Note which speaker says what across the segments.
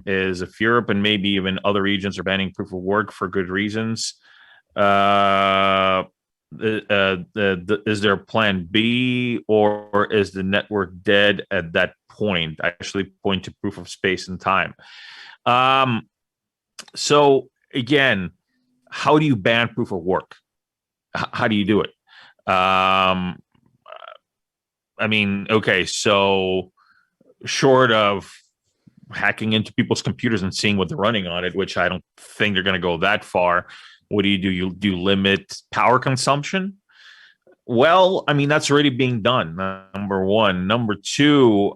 Speaker 1: is if Europe and maybe even other regions are banning proof of work for good reasons, uh, is there a plan B, or is the network dead at that point? I actually point to proof of space and time. Um, so again, how do you ban proof of work? How do you do it? Um, I mean, okay, so short of hacking into people's computers and seeing what they're running on it, which I don't think they're going to go that far. What do? You do limit power consumption? Well, I mean, that's already being done. Number one. Number two,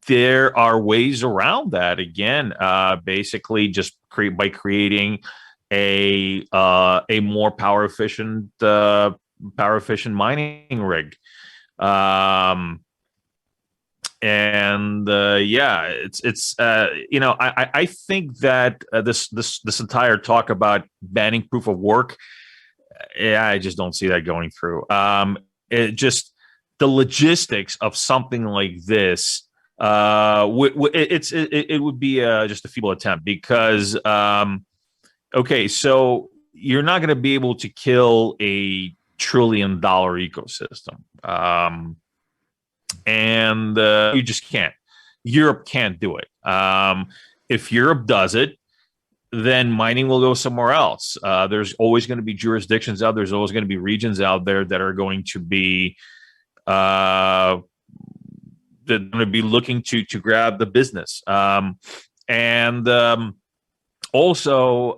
Speaker 1: there are ways around that. Again, basically just creating a more power efficient mining rig. Um, and yeah, it's I think that this entire talk about banning proof of work, yeah, I just don't see that going through. It just the logistics of something like this, it would be just a feeble attempt because okay, so you're not going to be able to kill a $1 trillion ecosystem. And you just can't. Europe can't do it. If Europe does it, then mining will go somewhere else. There's always going to be jurisdictions out there. There's always going to be regions out there that are going to be looking to grab the business. Also,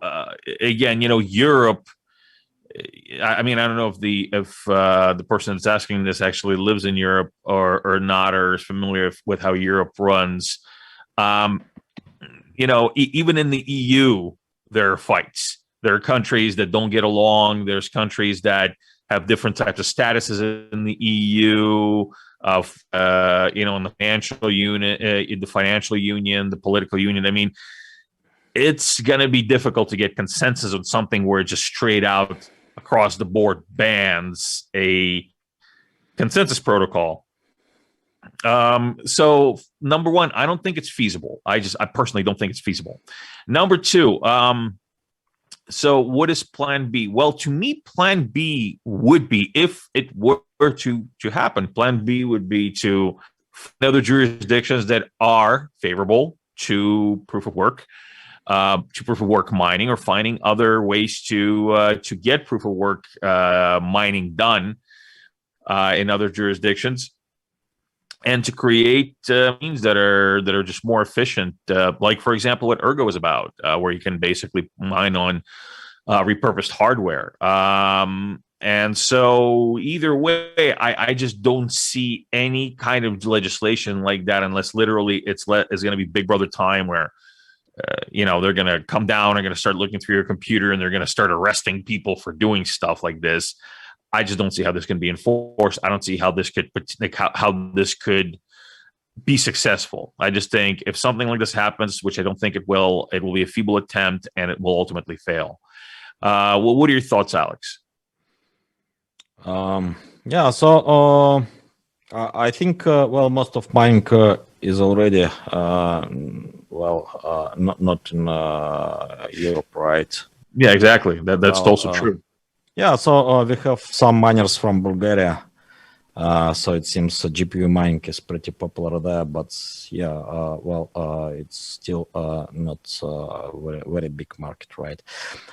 Speaker 1: again, Europe. I mean, I don't know if the person that's asking this actually lives in Europe or not, or is familiar with how Europe runs. Even in the EU, there are fights. There are countries that don't get along. There's countries that have different types of statuses in the EU. In the financial unit, the financial union, the political union. I mean, it's going to be difficult to get consensus on something where it just straight out across the board bans a consensus protocol. So number one, I don't think it's feasible. I personally don't think it's feasible. Number two, so what is plan B? Well, to me, plan B would be, if it were to happen, plan B would be to find other jurisdictions that are favorable to proof of work mining, or finding other ways to get proof of work mining done in other jurisdictions, and to create means that are just more efficient. Like, for example, what Ergo is about, where you can basically mine on repurposed hardware. And so either way, I just don't see any kind of legislation like that unless literally it's going to be Big Brother time, where they're going to come down, they're going to start looking through your computer, and they're going to start arresting people for doing stuff like this. I just don't see how this can be enforced. I don't see how this could be successful. I just think if something like this happens, which I don't think it will be a feeble attempt, and it will ultimately fail. Well, what are your thoughts, Alex?
Speaker 2: Yeah, so I think most of mining is already not in Europe, right?
Speaker 1: Yeah, exactly. That's also true.
Speaker 2: Yeah, so we have some miners from Bulgaria. So it seems GPU mining is pretty popular there, but yeah, it's still not a very big market, right?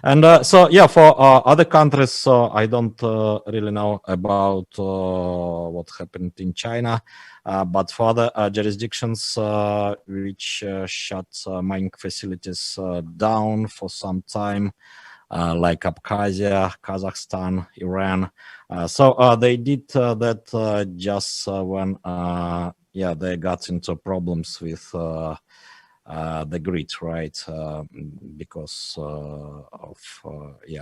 Speaker 2: And so yeah, for other countries, I don't really know about what happened in China, but for other jurisdictions which shut mining facilities down for some time, like Abkhazia, Kazakhstan, Iran. So they did that just when they got into problems with the grid, right? Because of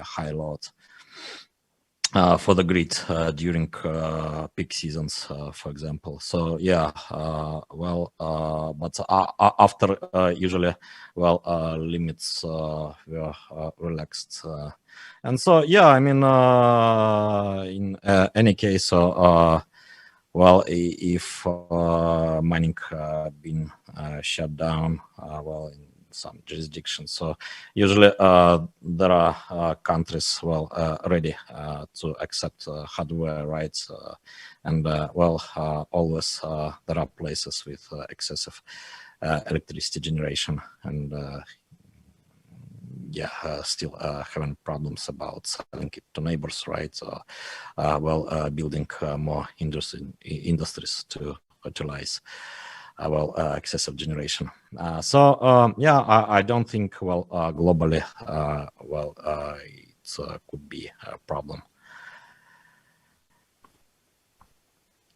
Speaker 2: high load for the grid during peak seasons, for example. So yeah, but after usually, limits were relaxed. And so, yeah, I mean, in any case, well, if mining been shut down, well, in some jurisdictions, so usually there are countries, well, ready to accept hardware rights, and well, always there are places with excessive electricity generation, and yeah, still having problems about selling it to neighbors, right? So, well, building more industries to utilize well, excessive generation. So yeah, I don't think, well, globally, well, it could be a problem.